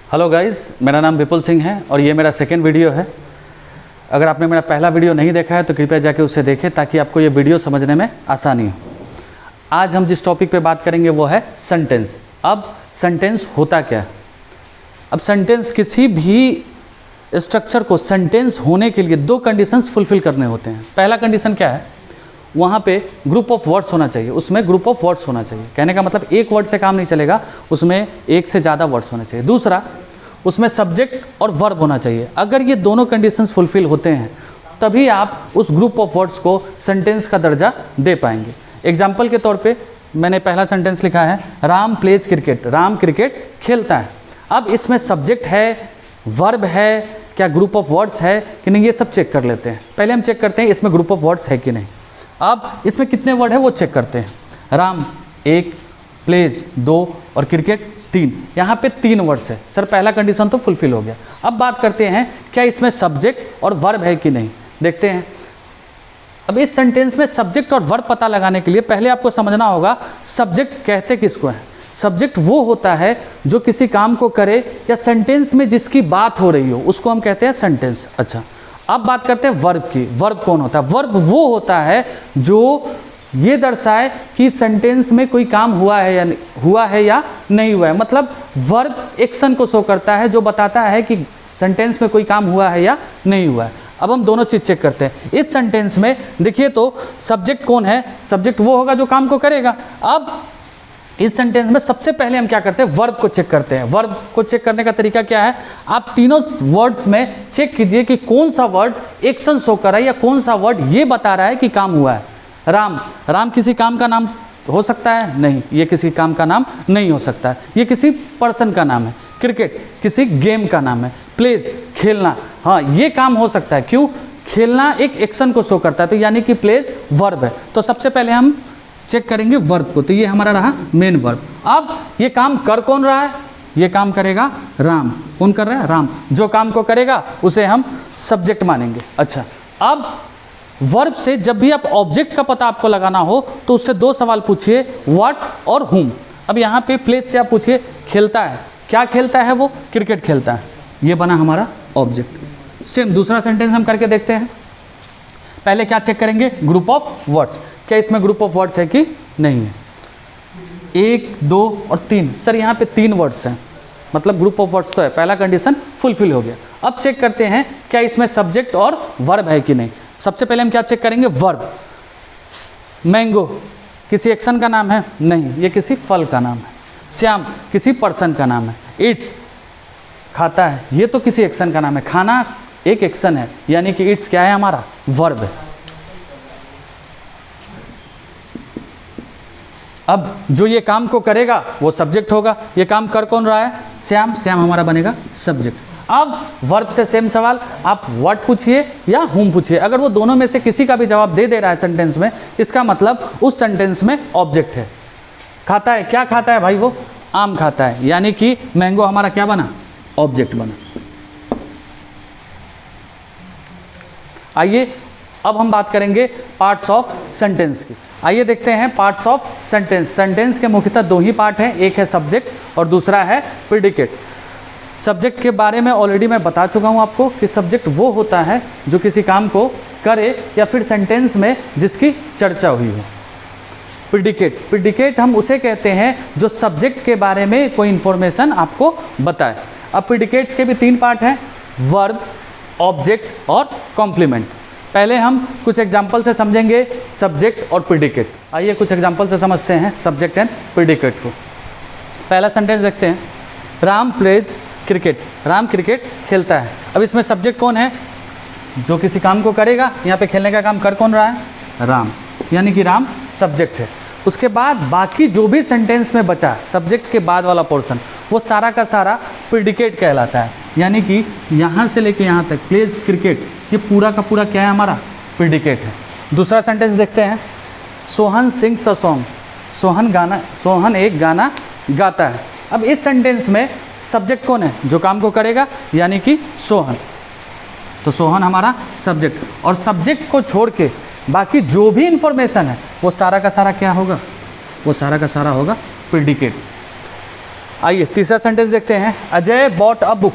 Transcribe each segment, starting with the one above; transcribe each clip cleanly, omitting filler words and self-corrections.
Hello guys, मेरा नाम विपुल सिंह है और ये मेरा सेकेंड वीडियो है। अगर आपने मेरा पहला वीडियो नहीं देखा है तो कृपया जाके उसे देखें ताकि आपको ये वीडियो समझने में आसानी हो। आज हम जिस टॉपिक पे बात करेंगे वो है सेंटेंस। अब सेंटेंस होता क्या है? अब सेंटेंस किसी भी स्ट्रक्चर को सेंटेंस होने के लिए दो कंडीशंस फुलफिल करने होते हैं। पहला कंडीशन क्या है? वहाँ पे ग्रुप ऑफ वर्ड्स होना चाहिए, उसमें ग्रुप ऑफ वर्ड्स होना चाहिए। कहने का मतलब एक वर्ड से काम नहीं चलेगा, उसमें एक से ज़्यादा वर्ड्स होने चाहिए। दूसरा, उसमें सब्जेक्ट और वर्ब होना चाहिए। अगर ये दोनों कंडीशंस फुलफिल होते हैं तभी आप उस ग्रुप ऑफ वर्ड्स को सेंटेंस का दर्जा दे पाएंगे। एग्जाम्पल के तौर पे मैंने पहला सेंटेंस लिखा है, Ram pledge cricket. Ram cricket खेलता है। अब इसमें सब्जेक्ट है, वर्ब है, क्या ग्रुप ऑफ वर्ड्स है कि नहीं, ये सब चेक कर लेते हैं। पहले हम चेक करते हैं इसमें ग्रुप ऑफ वर्ड्स है कि नहीं। अब इसमें कितने वर्ड है वो चेक करते हैं। राम 1, प्लेज 2 और क्रिकेट 3। यहाँ पे 3 वर्ड्स है। सर पहला कंडीशन तो फुलफिल हो गया। अब बात करते हैं क्या इसमें सब्जेक्ट और वर्ब है कि नहीं, देखते हैं। अब इस सेंटेंस में सब्जेक्ट और वर्ब पता लगाने के लिए पहले आपको समझना होगा सब्जेक्ट कहते किसको हैं। सब्जेक्ट वो होता है जो किसी काम को करे या सेंटेंस में जिसकी बात हो रही हो, उसको हम कहते हैं सेंटेंस। अच्छा, अब बात करते हैं वर्ब की। वर्ब कौन होता है? वर्ब वो होता है जो ये दर्शाए कि सेंटेंस में कोई काम हुआ है या नहीं हुआ है। मतलब वर्ब एक्शन को शो करता है जो बताता है कि सेंटेंस में कोई काम हुआ है या नहीं हुआ है। अब हम दोनों चीज़ चेक करते हैं। इस सेंटेंस में देखिए तो सब्जेक्ट कौन है? सब्जेक्ट वो होगा जो काम को करेगा। अब इस सेंटेंस में सबसे पहले हम क्या करते हैं? वर्ब को चेक करते हैं। वर्ब को चेक करने का तरीका क्या है? आप तीनों वर्ड्स में चेक कीजिए कि कौन सा वर्ड एक्शन शो कर रहा है या कौन सा वर्ड ये बता रहा है कि काम हुआ है। राम, राम किसी काम का नाम हो सकता है? नहीं, ये किसी काम का नाम नहीं हो सकता है, ये किसी पर्सन का नाम है। क्रिकेट किसी गेम का नाम है। प्लेज खेलना, हाँ ये काम हो सकता है। क्यों? खेलना एक एक्शन को शो करता है, तो यानी कि प्लेज वर्ब है। तो सबसे पहले हम चेक करेंगे वर्ब को। तो ये हमारा रहा मेन वर्ब। अब ये काम कर कौन रहा है? ये काम करेगा राम। कौन कर रहा है? राम। जो काम को करेगा उसे हम सब्जेक्ट मानेंगे। अच्छा, अब वर्ब से जब भी आप ऑब्जेक्ट का पता आपको लगाना हो तो उससे 2 सवाल पूछिए, व्हाट और हुम। अब यहाँ पे प्लेस से आप पूछिए खेलता है, क्या खेलता है? वो क्रिकेट खेलता है। ये बना हमारा ऑब्जेक्ट। सेम दूसरा सेंटेंस हम करके देखते हैं। पहले क्या चेक करेंगे? Group of words. क्या इसमें ग्रुप ऑफ वर्ड्स है कि नहीं है? 1, 2 और 3। सर यहाँ पे 3 वर्ड्स हैं, मतलब ग्रुप ऑफ वर्ड्स तो है। पहला कंडीशन फुलफिल हो गया। अब चेक करते हैं क्या इसमें सब्जेक्ट और वर्ब है कि नहीं। सबसे पहले हम क्या चेक करेंगे? वर्ब। मैंगो किसी एक्शन का नाम है? नहीं, ये किसी फल का नाम है। श्याम किसी पर्सन का नाम है। इट्स खाता है, ये तो किसी एक्शन का नाम है। खाना एक एक्शन है, यानी कि इट्स क्या है? हमारा वर्ब है। अब जो ये काम को करेगा वो सब्जेक्ट होगा। ये काम कर कौन रहा है? श्याम। श्याम हमारा बनेगा सब्जेक्ट। अब वर्ब से सेम सवाल, आप व्हाट पूछिए या हुम पूछिए। अगर वो दोनों में से किसी का भी जवाब दे रहा है सेंटेंस में, इसका मतलब उस सेंटेंस में ऑब्जेक्ट है। खाता है, क्या खाता है भाई? वो आम खाता है, यानी कि मैंगो हमारा क्या बना? ऑब्जेक्ट बना। आइए अब हम बात करेंगे पार्ट्स ऑफ सेंटेंस की। आइए देखते हैं पार्ट्स ऑफ सेंटेंस। सेंटेंस के मुख्यतः 2 ही पार्ट हैं, एक है सब्जेक्ट और दूसरा है प्रेडिकेट। सब्जेक्ट के बारे में ऑलरेडी मैं बता चुका हूं आपको कि सब्जेक्ट वो होता है जो किसी काम को करे या फिर सेंटेंस में जिसकी चर्चा हुई हो। प्रेडिकेट, प्रेडिकेट हम उसे कहते हैं जो सब्जेक्ट के बारे में कोई इन्फॉर्मेशन आपको बताए। अब प्रेडिकेट्स के भी 3 पार्ट हैं, वर्ब, ऑब्जेक्ट और कॉम्प्लीमेंट। पहले हम कुछ एग्जाम्पल से समझेंगे सब्जेक्ट और प्रेडिकेट। आइए कुछ एग्जाम्पल से समझते हैं सब्जेक्ट एंड प्रेडिकेट को। पहला सेंटेंस देखते हैं, Ram pledge cricket. Ram cricket खेलता है। अब इसमें सब्जेक्ट कौन है? जो किसी काम को करेगा। यहाँ पे खेलने का काम कर कौन रहा है? राम, यानी कि राम सब्जेक्ट है। उसके बाद बाकी जो भी सेंटेंस में बचा सब्जेक्ट के बाद वाला पोर्शन, वो सारा का सारा प्रेडिकेट कहलाता है। यानी कि यहाँ से लेके यहाँ तक प्लेज क्रिकेट, ये पूरा का पूरा क्या है? हमारा प्रेडिकेट है। दूसरा सेंटेंस देखते हैं, Sohan sings a song. Sohan एक गाना गाता है। अब इस सेंटेंस में सब्जेक्ट कौन है? जो काम को करेगा, यानी कि सोहन। तो सोहन हमारा सब्जेक्ट। और सब्जेक्ट को छोड़ के बाकी जो भी इंफॉर्मेशन है वो सारा का सारा क्या होगा? वो सारा का सारा होगा प्रेडिकेट। आइए तीसरा सेंटेंस देखते हैं, Ajay bought a book,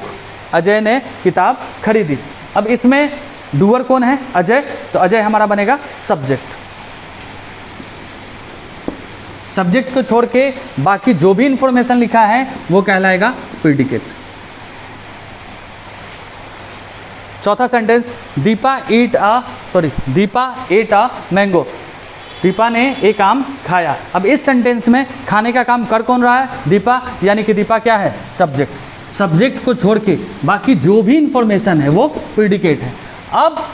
Ajay ने किताब खरीदी। अब इसमें डूअर कौन है? अजय, तो अजय हमारा बनेगा सब्जेक्ट। सब्जेक्ट को छोड़ के बाकी जो भी इंफॉर्मेशन लिखा है वो कहलाएगा प्रीडिकेट। चौथा sentence, Deepa at a mango, Deepa ने एक आम खाया। अब इस सेंटेंस में खाने का काम कर कौन रहा है? दीपा, यानी कि दीपा क्या है? सब्जेक्ट। सब्जेक्ट को छोड़ के बाकी जो भी इंफॉर्मेशन है वो प्रीडिकेट है। अब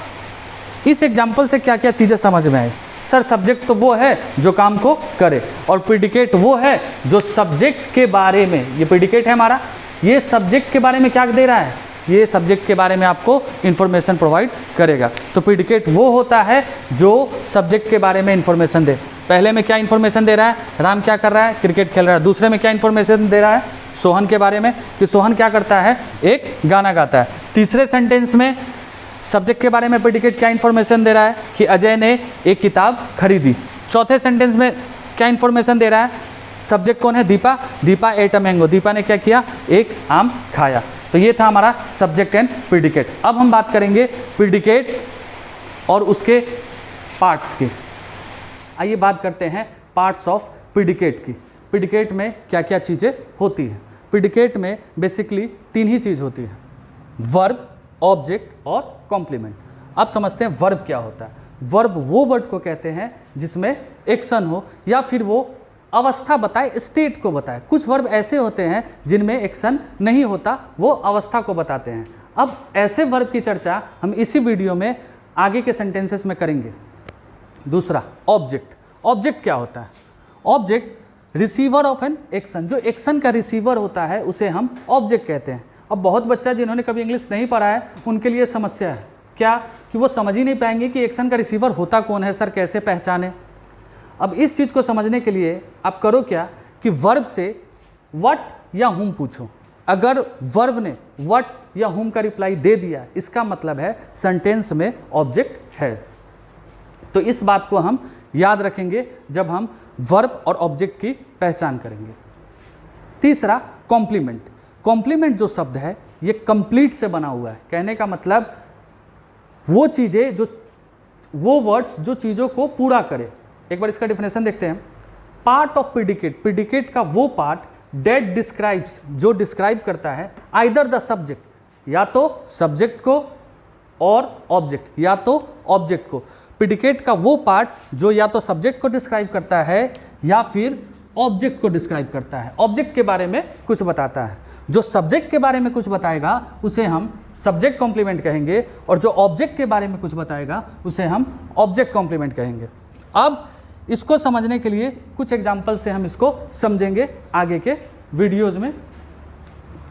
इस एग्जाम्पल से क्या क्या चीज़ें समझ में आई? सर सब्जेक्ट तो वो है जो काम को करे, और प्रीडिकेट वो है जो सब्जेक्ट के बारे में, ये प्रीडिकेट है हमारा, ये सब्जेक्ट के बारे में क्या दे रहा है? ये सब्जेक्ट के बारे में आपको इन्फॉर्मेशन प्रोवाइड करेगा। तो प्रीडिकेट वो होता है जो सब्जेक्ट के बारे में इन्फॉर्मेशन दे। पहले में क्या इन्फॉर्मेशन दे रहा है? राम क्या कर रहा है? क्रिकेट खेल रहा है। दूसरे में क्या इन्फॉर्मेशन दे रहा है? सोहन के बारे में, कि सोहन क्या करता है? एक गाना गाता है। तीसरे सेंटेंस में सब्जेक्ट के बारे में प्रीडिकेट क्या इन्फॉर्मेशन दे रहा है? कि अजय ने एक किताब खरीदी। चौथे सेंटेंस में क्या इन्फॉर्मेशन दे रहा है? सब्जेक्ट कौन है? Deepa, Deepa at a mango, Deepa ने क्या किया? एक आम खाया। तो ये था हमारा सब्जेक्ट एंड प्रीडिकेट। अब हम बात करेंगे प्रीडिकेट और उसके पार्ट्स की। आइए बात करते हैं पार्ट्स ऑफ प्रीडिकेट की। प्रीडिकेट में क्या क्या चीज़ें होती हैं? प्रीडिकेट में बेसिकली तीन ही चीज़ होती है, वर्ब, ऑब्जेक्ट और कॉम्प्लीमेंट। अब समझते हैं वर्ब क्या होता है। वर्ब वो वर्ड को कहते हैं जिसमें एक्शन हो या फिर वो अवस्था बताए, स्टेट को बताए। कुछ वर्ब ऐसे होते हैं जिनमें एक्शन नहीं होता, वो अवस्था को बताते हैं। अब ऐसे वर्ब की चर्चा हम इसी वीडियो में आगे के सेंटेंसेस में करेंगे। दूसरा, ऑब्जेक्ट। ऑब्जेक्ट क्या होता है? Object receiver of an action, जो एक्शन का रिसीवर होता है उसे हम ऑब्जेक्ट कहते हैं। अब बहुत बच्चा जिन्होंने कभी इंग्लिश नहीं पढ़ा है उनके लिए समस्या है क्या, कि वो समझ ही नहीं पाएंगे कि एक्शन का रिसीवर होता कौन है, सर कैसे पहचाने। अब इस चीज़ को समझने के लिए आप करो क्या, कि वर्ब से व्हाट या हुम पूछो। अगर वर्ब ने व्हाट या हुम का रिप्लाई दे दिया, इसका मतलब है सेंटेंस में ऑब्जेक्ट है। तो इस बात को हम याद रखेंगे जब हम वर्ब और ऑब्जेक्ट की पहचान करेंगे। तीसरा, कॉम्प्लीमेंट। कॉम्प्लीमेंट जो शब्द है ये कंप्लीट से बना हुआ है। कहने का मतलब वो चीज़ें जो, वो वर्ड्स जो चीज़ों को पूरा करे। एक बार इसका डेफिनेशन देखते हैं। पार्ट ऑफ प्रीडिकेट, प्रीडिकेट का वो पार्ट डेट डिस्क्राइब्स, जो डिस्क्राइब करता है आइदर द सब्जेक्ट, या तो सब्जेक्ट को और ऑब्जेक्ट, या तो ऑब्जेक्ट को। प्रीडिकेट का वो पार्ट जो या तो सब्जेक्ट को डिस्क्राइब करता है या फिर ऑब्जेक्ट को डिस्क्राइब करता है, ऑब्जेक्ट के बारे में कुछ बताता है। जो सब्जेक्ट के बारे में कुछ बताएगा उसे हम सब्जेक्ट कॉम्प्लीमेंट कहेंगे, और जो ऑब्जेक्ट के बारे में कुछ बताएगा उसे हम ऑब्जेक्ट कॉम्प्लीमेंट कहेंगे। अब इसको समझने के लिए कुछ एग्जाम्पल से हम इसको समझेंगे आगे के वीडियोज़ में,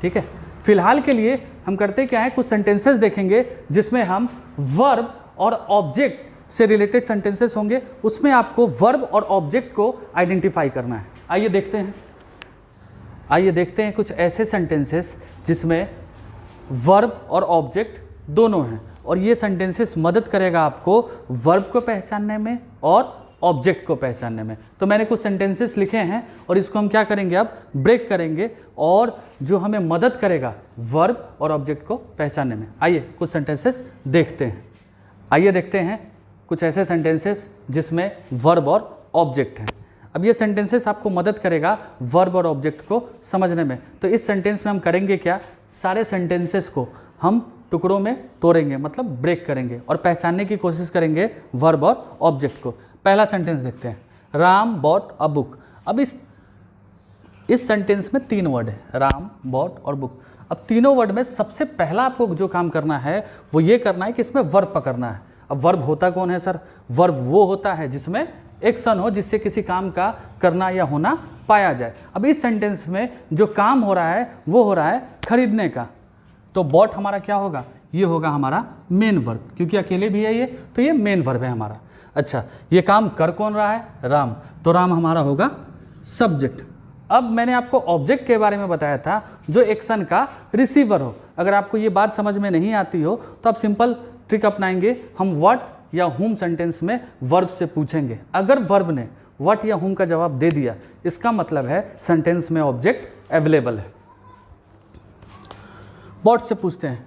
ठीक है। फिलहाल के लिए हम करते क्या है, कुछ सेंटेंसेस देखेंगे जिसमें हम वर्ब और ऑब्जेक्ट से रिलेटेड सेंटेंसेस होंगे, उसमें आपको वर्ब और ऑब्जेक्ट को आइडेंटिफाई करना है। आइए देखते हैं कुछ ऐसे सेंटेंसेस जिसमें वर्ब और ऑब्जेक्ट दोनों हैं, और ये सेंटेंसेस मदद करेगा आपको वर्ब को पहचानने में और ऑब्जेक्ट को पहचानने में। तो मैंने कुछ सेंटेंसेस लिखे हैं और इसको हम क्या करेंगे, अब ब्रेक करेंगे, और जो हमें मदद करेगा वर्ब और ऑब्जेक्ट को पहचानने में। आइए कुछ सेंटेंसेस देखते हैं। आइए देखते हैं कुछ ऐसे सेंटेंसेस जिसमें वर्ब और ऑब्जेक्ट हैं। अब ये सेंटेंसेस आपको मदद करेगा वर्ब और ऑब्जेक्ट को समझने में। तो इस सेंटेंस में हम करेंगे क्या, सारे सेंटेंसेस को हम टुकड़ों में तोड़ेंगे, मतलब ब्रेक करेंगे, और पहचानने की कोशिश करेंगे वर्ब और ऑब्जेक्ट को। पहला सेंटेंस देखते हैं, राम बॉट अ बुक। अब इस सेंटेंस में तीन वर्ड है, राम, बॉट और बुक। अब तीनों वर्ड में सबसे पहला आपको जो काम करना है वो ये करना है कि इसमें वर्ब पकड़ना है। अब वर्ब होता कौन है सर? वर्ब वो होता है जिसमें एक्शन हो, जिससे किसी काम का करना या होना पाया जाए। अब इस सेंटेंस में जो काम हो रहा है वो हो रहा है खरीदने का, तो बॉट हमारा क्या होगा, ये होगा हमारा मेन वर्ब, क्योंकि अकेले भी है ये, तो ये मेन वर्ब है हमारा। अच्छा, ये काम कर कौन रहा है? राम, तो राम हमारा होगा सब्जेक्ट। अब मैंने आपको ऑब्जेक्ट के बारे में बताया था जो एक्शन का रिसीवर हो। अगर आपको ये बात समझ में नहीं आती हो तो आप सिंपल ट्रिक अपनाएंगे, हम व्हाट या हुम सेंटेंस में वर्ब से पूछेंगे। अगर वर्ब ने व्हाट या हुम का जवाब दे दिया, इसका मतलब है सेंटेंस में ऑब्जेक्ट अवेलेबल है। बॉट से पूछते हैं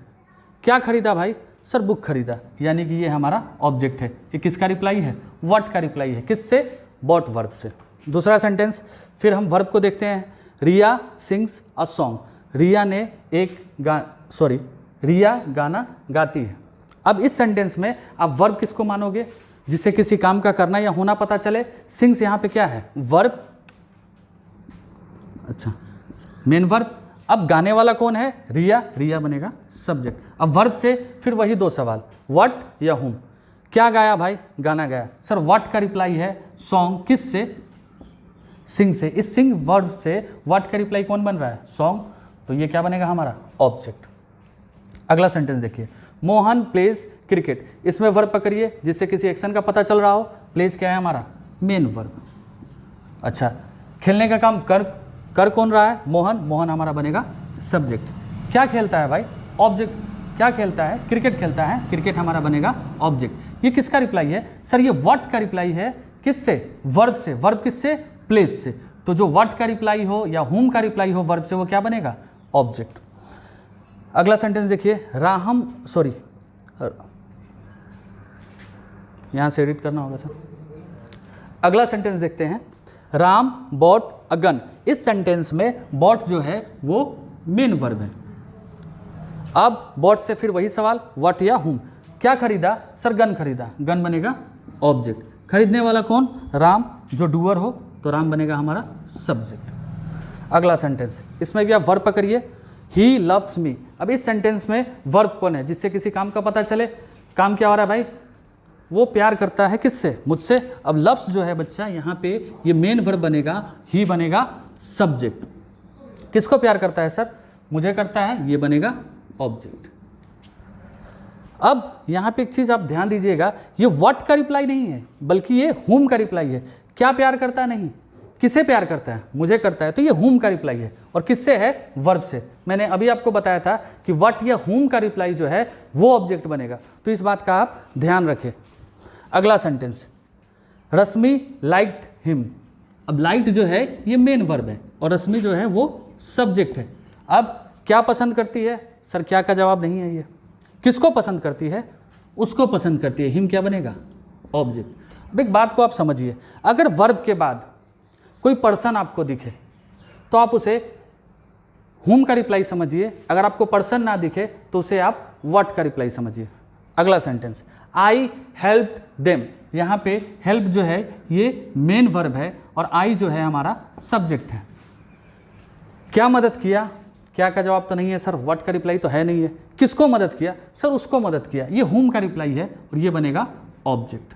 क्या खरीदा भाई, सर बुक खरीदा, यानी कि ये हमारा ऑब्जेक्ट है। ये किसका रिप्लाई है, व्हाट का रिप्लाई है, किससे, बॉट वर्ब से। दूसरा सेंटेंस, फिर हम वर्ब को देखते हैं। रिया सिंग्स अ सॉन्ग, रिया ने रिया गाना गाती है। अब इस सेंटेंस में आप वर्ब किसको मानोगे, जिससे किसी काम का करना या होना पता चले। सिंग्स यहाँ पे क्या है, वर्ब, अच्छा मेन वर्ब। अब गाने वाला कौन है, रिया, रिया बनेगा सब्जेक्ट। अब वर्ब से फिर वही दो सवाल, व्हाट या हुम। क्या गाया भाई, गाना गाया। सर व्हाट का रिप्लाई है सॉन्ग, किससे, सिंग से। इस सिंग वर्ब से व्हाट का रिप्लाई कौन बन रहा है, सॉन्ग। तो ये क्या बनेगा हमारा ऑब्जेक्ट। अगला सेंटेंस देखिए, मोहन प्लेज क्रिकेट। इसमें वर्ब पकड़िए जिससे किसी एक्शन का पता चल रहा हो। प्लेज क्या है हमारा, मेन वर्ब। अच्छा, खेलने का काम कर कौन रहा है, मोहन, मोहन हमारा बनेगा सब्जेक्ट। क्या खेलता है भाई, ऑब्जेक्ट। क्या खेलता है, क्रिकेट खेलता है, क्रिकेट हमारा बनेगा ऑब्जेक्ट। ये किसका रिप्लाई है, सर ये व्हाट का रिप्लाई है, किससे, वर्ब से। वर्ब किससे, प्लेस से। तो जो व्हाट का रिप्लाई हो या हुम का रिप्लाई हो वर्ब से, वो क्या बनेगा, ऑब्जेक्ट। अगला सेंटेंस देखिए, यहां से एडिट करना होगा सर। अगला सेंटेंस देखते हैं, राम बॉट अ गन। इस सेंटेंस में बॉट जो है वो मेन वर्ब है। अब बॉट से फिर वही सवाल, व्हाट या हुम। क्या खरीदा, सर गन खरीदा, गन बनेगा ऑब्जेक्ट। खरीदने वाला कौन, राम, जो डूअर हो तो राम बनेगा हमारा सब्जेक्ट। अगला सेंटेंस, इसमें भी आप वर्ब पकड़िए, ही लव्स मी। अब इस सेंटेंस में वर्ब कौन है, जिससे किसी काम का पता चले। काम क्या हो रहा है भाई, वो प्यार करता है किससे, मुझसे। अब लव्स जो है बच्चा यहाँ पे ये मेन वर्ब बनेगा, ही बनेगा सब्जेक्ट। किसको प्यार करता है सर, मुझे करता है, ये बनेगा ऑब्जेक्ट। अब यहाँ पे एक चीज़ आप ध्यान दीजिएगा, ये व्हाट का रिप्लाई नहीं है बल्कि ये हुम का रिप्लाई है। क्या प्यार करता है, नहीं, किसे प्यार करता है, मुझे करता है, तो ये हुम का रिप्लाई है। और किससे है, वर्ब से। मैंने अभी आपको बताया था कि व्हाट या हुम का रिप्लाई जो है वो ऑब्जेक्ट बनेगा, तो इस बात का आप ध्यान रखें। अगला सेंटेंस, रश्मि लाइक्ड हिम। अब लाइक्ड जो है ये मेन वर्ब है और रश्मि जो है वो सब्जेक्ट है। अब क्या पसंद करती है, सर क्या का जवाब नहीं है, ये किसको पसंद करती है, उसको पसंद करती है। हिम क्या बनेगा, ऑब्जेक्ट। अब एक बात को आप समझिए, अगर वर्ब के बाद कोई पर्सन आपको दिखे तो आप उसे हुम का रिप्लाई समझिए। अगर आपको पर्सन ना दिखे तो उसे आप व्हाट का रिप्लाई समझिए। अगला सेंटेंस, आई हेल्प्ड देम। यहाँ पे हेल्प जो है ये मेन वर्ब है और आई जो है हमारा सब्जेक्ट है। क्या मदद किया, क्या का जवाब तो नहीं है सर, व्हाट का रिप्लाई तो है नहीं है। किसको मदद किया, सर उसको मदद किया, ये हुम का रिप्लाई है और ये बनेगा ऑब्जेक्ट।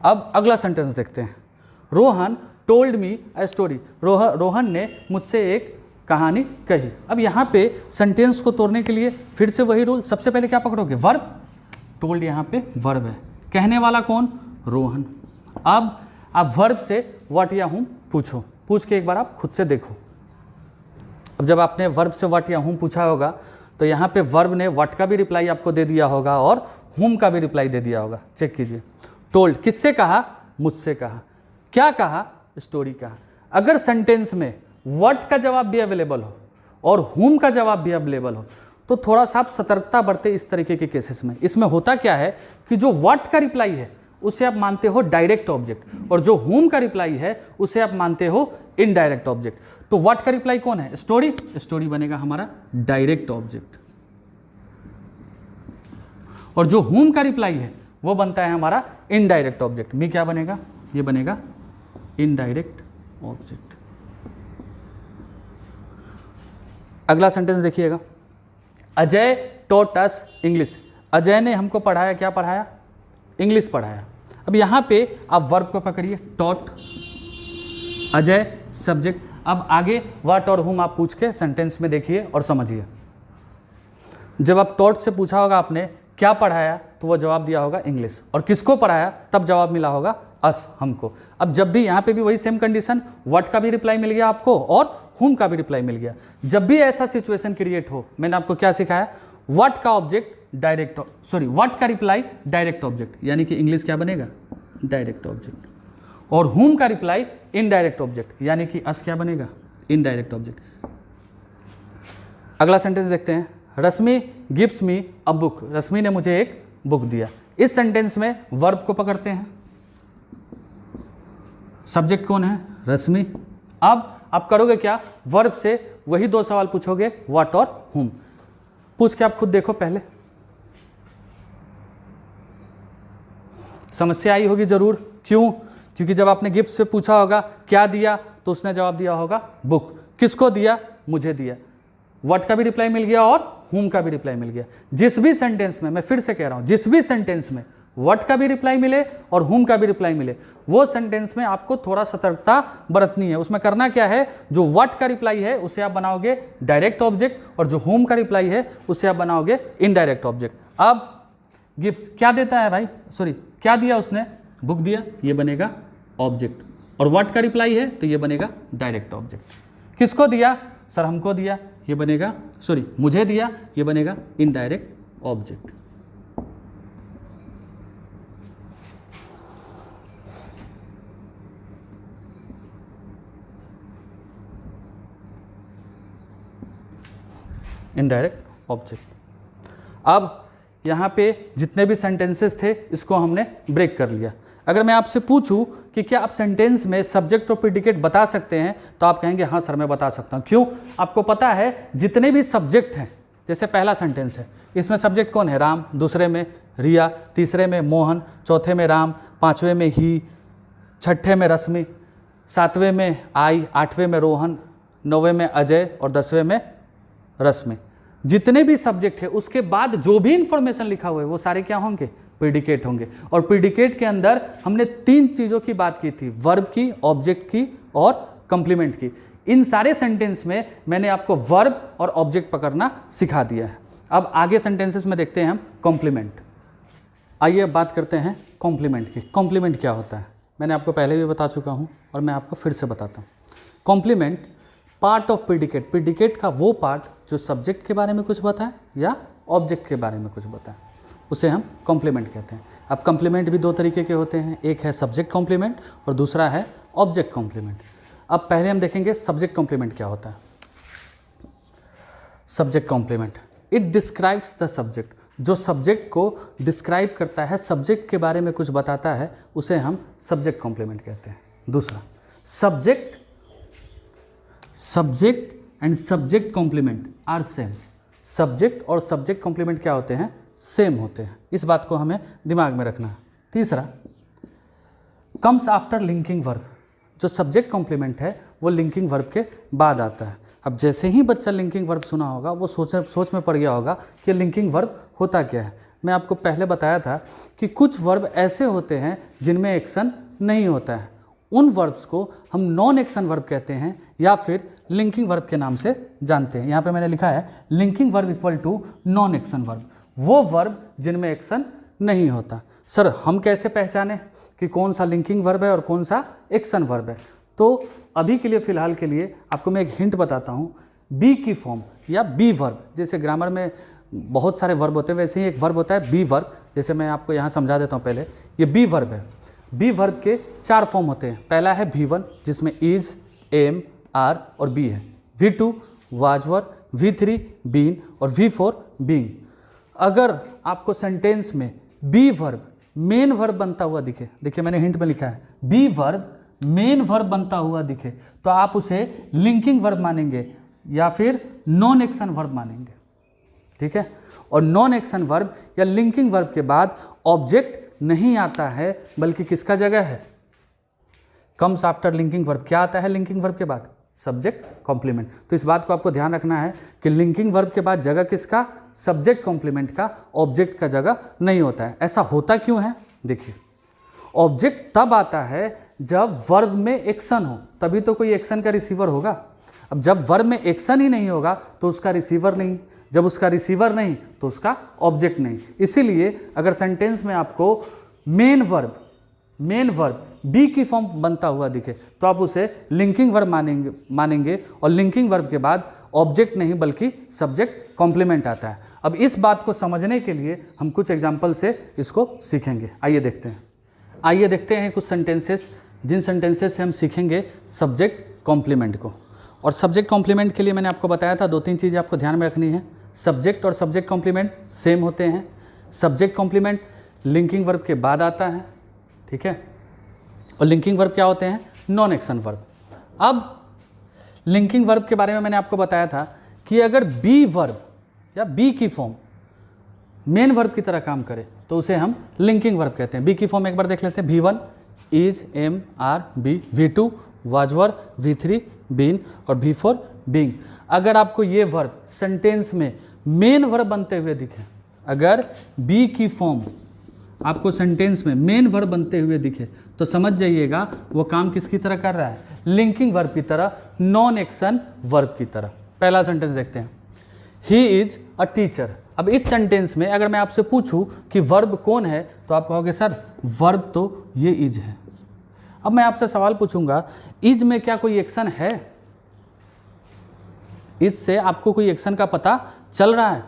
अब अगला सेंटेंस देखते हैं, Rohan told me a story. Rohan ने मुझसे एक कहानी कही। अब यहाँ पे सेंटेंस को तोड़ने के लिए फिर से वही रूल, सबसे पहले क्या पकड़ोगे, वर्ब। टोल्ड यहाँ पे वर्ब है, कहने वाला कौन, रोहन। अब आप वर्ब से व्हाट या हुम पूछो, पूछ के एक बार आप खुद से देखो। अब जब आपने वर्ब से व्हाट या हुम पूछा होगा तो यहाँ पे वर्ब ने व्हाट का भी रिप्लाई आपको दे दिया होगा और हुम का भी रिप्लाई दे दिया होगा। चेक कीजिए, टोल्ड किससे कहा, मुझसे कहा। क्या कहा, स्टोरी कहा। अगर सेंटेंस में व्हाट का जवाब भी अवेलेबल हो और हुम का जवाब भी अवेलेबल हो तो थोड़ा सा आप सतर्कता बरते इस तरीके के केसेस में। इसमें होता क्या है कि जो व्हाट का रिप्लाई है उसे आप मानते हो डायरेक्ट ऑब्जेक्ट और जो हुम का रिप्लाई है उसे आप मानते हो इनडायरेक्ट ऑब्जेक्ट। तो व्हाट का रिप्लाई कौन है, स्टोरी, स्टोरी बनेगा हमारा डायरेक्ट ऑब्जेक्ट और जो हुम का रिप्लाई है वो बनता है हमारा इनडायरेक्ट ऑब्जेक्ट। मी क्या बनेगा, ये बनेगा इनडायरेक्ट ऑब्जेक्ट। अगला सेंटेंस देखिएगा, Ajay taught us English. Ajay ने हमको पढ़ाया, क्या पढ़ाया, इंग्लिश पढ़ाया। अब यहाँ पे आप वर्ब को पकड़िए, टॉट, अजय सब्जेक्ट। अब आगे व्हाट और हुम आप पूछ के सेंटेंस में देखिए और समझिए। जब आप टॉट से पूछा होगा आपने क्या पढ़ाया तो वो जवाब दिया होगा इंग्लिश, और किसको पढ़ाया तब जवाब मिला होगा अस, हमको। अब जब भी यहाँ पे भी वही सेम कंडीशन, व्हाट का भी रिप्लाई मिल गया आपको और हुम का भी रिप्लाई मिल गया। जब भी ऐसा सिचुएशन क्रिएट हो, मैंने आपको क्या सिखाया, व्हाट का ऑब्जेक्ट डायरेक्ट, व्हाट का रिप्लाई डायरेक्ट ऑब्जेक्ट, यानी कि इंग्लिश क्या बनेगा, डायरेक्ट ऑब्जेक्ट, और हुम का रिप्लाई इनडायरेक्ट ऑब्जेक्ट, यानी कि अस क्या बनेगा, इनडायरेक्ट ऑब्जेक्ट। अगला सेंटेंस देखते हैं, रश्मि गिव्स मी अ बुक, रश्मि ने मुझे एक बुक दिया। इस सेंटेंस में वर्ब को पकड़ते हैं, सब्जेक्ट कौन है, रश्मि। अब आप करोगे क्या, वर्ब से वही दो सवाल पूछोगे, व्हाट और हुम। पूछ के आप खुद देखो, पहले समस्या आई होगी जरूर। क्यों? क्योंकि जब आपने गिफ्ट से पूछा होगा क्या दिया, तो उसने जवाब दिया होगा बुक। किसको दिया, मुझे दिया। व्हाट का भी रिप्लाई मिल गया और हुम का भी रिप्लाई मिल गया। जिस भी सेंटेंस में, मैं फिर से कह रहा हूं, जिस भी सेंटेंस में व्हाट का भी रिप्लाई मिले और हुम का भी रिप्लाई मिले, वो सेंटेंस में आपको थोड़ा सतर्कता बरतनी है। उसमें करना क्या है, जो व्हाट का रिप्लाई है उसे आप बनाओगे डायरेक्ट ऑब्जेक्ट, और जो हुम का रिप्लाई है उसे आप बनाओगे इनडायरेक्ट ऑब्जेक्ट। अब गिफ्ट क्या देता है भाई, सॉरी क्या दिया उसने, बुक दिया, ये बनेगा ऑब्जेक्ट, और व्हाट का रिप्लाई है तो ये बनेगा डायरेक्ट ऑब्जेक्ट। किसको दिया, सर हमको दिया, ये बनेगा, सॉरी मुझे दिया, ये बनेगा इनडायरेक्ट ऑब्जेक्ट। Indirect object. अब यहाँ पे जितने भी सेंटेंसेस थे इसको हमने ब्रेक कर लिया। अगर मैं आपसे पूछूं कि क्या आप सेंटेंस में सब्जेक्ट और प्रेडिकेट बता सकते हैं, तो आप कहेंगे हाँ सर मैं बता सकता हूँ। क्यों? आपको पता है जितने भी सब्जेक्ट हैं, जैसे पहला सेंटेंस है, इसमें सब्जेक्ट कौन है, राम, दूसरे में रिया, तीसरे में मोहन, चौथे में राम, पाँचवें में ही, छठे में रश्मि, सातवें में आई, आठवें में रोहन, नौवें में अजय और 10वें में रश्मि। जितने भी सब्जेक्ट है उसके बाद जो भी इंफॉर्मेशन लिखा हुआ है वो सारे क्या होंगे, प्रेडिकेट होंगे। और प्रेडिकेट के अंदर हमने 3 चीज़ों की बात की थी, वर्ब की, ऑब्जेक्ट की और कंप्लीमेंट की। इन सारे सेंटेंस में मैंने आपको वर्ब और ऑब्जेक्ट पकड़ना सिखा दिया है। अब आगे सेंटेंसेस में देखते हैं हम कॉम्प्लीमेंट। आइए बात करते हैं कॉम्प्लीमेंट की। कॉम्प्लीमेंट क्या होता है, मैंने आपको पहले भी बता चुका हूँ और मैं आपको फिर से बताता हूँ। Complement part of predicate, predicate का वो पार्ट जो सब्जेक्ट के बारे में कुछ बताए या ऑब्जेक्ट के बारे में कुछ बताए, उसे हम कॉम्प्लीमेंट कहते हैं। अब कॉम्प्लीमेंट भी 2 तरीके के होते हैं, एक है सब्जेक्ट कॉम्प्लीमेंट और दूसरा है ऑब्जेक्ट कॉम्प्लीमेंट। अब पहले हम देखेंगे सब्जेक्ट कॉम्प्लीमेंट क्या होता है। Subject complement, it describes the subject, जो सब्जेक्ट को डिस्क्राइब करता है, सब्जेक्ट के बारे में कुछ बताता है, उसे हम सब्जेक्ट कॉम्प्लीमेंट कहते हैं। दूसरा subject and subject complement are same. Subject और सब्जेक्ट कॉम्प्लीमेंट क्या होते हैं, सेम होते हैं। इस बात को हमें दिमाग में रखना है। तीसरा कम्स आफ्टर लिंकिंग वर्ब, जो सब्जेक्ट कॉम्प्लीमेंट है वो लिंकिंग वर्ब के बाद आता है। अब जैसे ही बच्चा लिंकिंग वर्ब सुना होगा वो सोच में पड़ गया होगा कि लिंकिंग वर्ब होता क्या है। मैं आपको पहले बताया था कि कुछ वर्ब ऐसे होते हैं जिनमें एक्शन नहीं होता है, उन वर्ब्स को हम नॉन एक्शन वर्ब कहते हैं या फिर लिंकिंग वर्ब के नाम से जानते हैं। यहाँ पे मैंने लिखा है linking verb equal to non action verb, वो वर्ब जिनमें एक्शन नहीं होता। सर हम कैसे पहचानें कि कौन सा लिंकिंग वर्ब है और कौन सा एक्शन वर्ब है? तो अभी के लिए फ़िलहाल के लिए आपको मैं एक हिंट बताता हूँ। बी की फॉर्म या बी वर्ब, जैसे ग्रामर में बहुत सारे वर्ब होते हैं वैसे ही एक वर्ब होता है बी वर्ब। जैसे मैं आपको यहाँ समझा देता हूँ, पहले ये बी वर्ब है। बी वर्ब के 4 फॉर्म होते हैं। पहला है V1 जिसमें इज, एम, आर और बी है। V2 was were, V3 been और V4 बीइंग। अगर आपको सेंटेंस में बी वर्ब मेन वर्ब बनता हुआ दिखे, देखिए मैंने हिंट में लिखा है बी वर्ब मेन वर्ब बनता हुआ दिखे, तो आप उसे लिंकिंग वर्ब मानेंगे या फिर नॉन एक्शन वर्ब मानेंगे। ठीक है, और नॉन एक्शन वर्ब या लिंकिंग वर्ब के बाद ऑब्जेक्ट नहीं आता है, बल्कि किसका जगह है, कम्स आफ्टर लिंकिंग वर्ब। क्या आता है लिंकिंग वर्ब के बाद? Subject complement. तो इस बात को आपको ध्यान रखना है कि लिंकिंग वर्ब के बाद जगह किसका, सब्जेक्ट कॉम्प्लीमेंट का, ऑब्जेक्ट का जगह नहीं होता है। ऐसा होता क्यों है? देखिए, ऑब्जेक्ट तब आता है जब वर्ब में एक्शन हो, तभी तो कोई एक्शन का रिसीवर होगा। अब जब वर्ब में एक्शन ही नहीं होगा तो उसका रिसीवर नहीं, जब उसका रिसीवर नहीं तो उसका ऑब्जेक्ट नहीं। इसीलिए अगर सेंटेंस में आपको मेन वर्ब बी की फॉर्म बनता हुआ दिखे तो आप उसे लिंकिंग वर्ब मानेंगे और लिंकिंग वर्ब के बाद ऑब्जेक्ट नहीं बल्कि सब्जेक्ट कॉम्प्लीमेंट आता है। अब इस बात को समझने के लिए हम कुछ एग्जाम्पल से इसको सीखेंगे। आइए देखते हैं कुछ सेंटेंसेस, जिन सेंटेंसेस से हम सीखेंगे सब्जेक्ट कॉम्प्लीमेंट को। और सब्जेक्ट कॉम्प्लीमेंट के लिए मैंने आपको बताया था 2-3 चीज़ें आपको ध्यान में रखनी है। सब्जेक्ट और सब्जेक्ट कॉम्प्लीमेंट सेम होते हैं। सब्जेक्ट कॉम्प्लीमेंट लिंकिंग वर्ब के बाद आता है, ठीक है, और लिंकिंग वर्ब क्या होते हैं? Non action verb. अब लिंकिंग वर्ब के बारे में मैंने आपको बताया था कि अगर बी वर्ब या बी की फॉर्म मेन वर्ब की तरह काम करे तो उसे हम लिंकिंग वर्ब कहते हैं। बी की फॉर्म एक बार देख लेते हैं। V1 is, am, are, be, V2 was were, V3 been और V4 बीइंग। अगर आपको ये वर्ब सेंटेंस में मेन वर्ब बनते हुए दिखे, अगर बी की फॉर्म आपको सेंटेंस में मेन वर्ब बनते हुए दिखे तो समझ जाइएगा वो काम किसकी तरह कर रहा है? लिंकिंग वर्ब की तरह, नॉन एक्शन वर्ब की तरह। पहला सेंटेंस देखते हैं, ही इज अ टीचर। अब इस सेंटेंस में अगर मैं आपसे पूछूं कि वर्ब कौन है तो आप कहोगे सर वर्ब तो ये इज है। अब मैं आपसे सवाल पूछूंगा, इज में क्या कोई एक्शन है? इज से आपको कोई एक्शन का पता चल रहा है?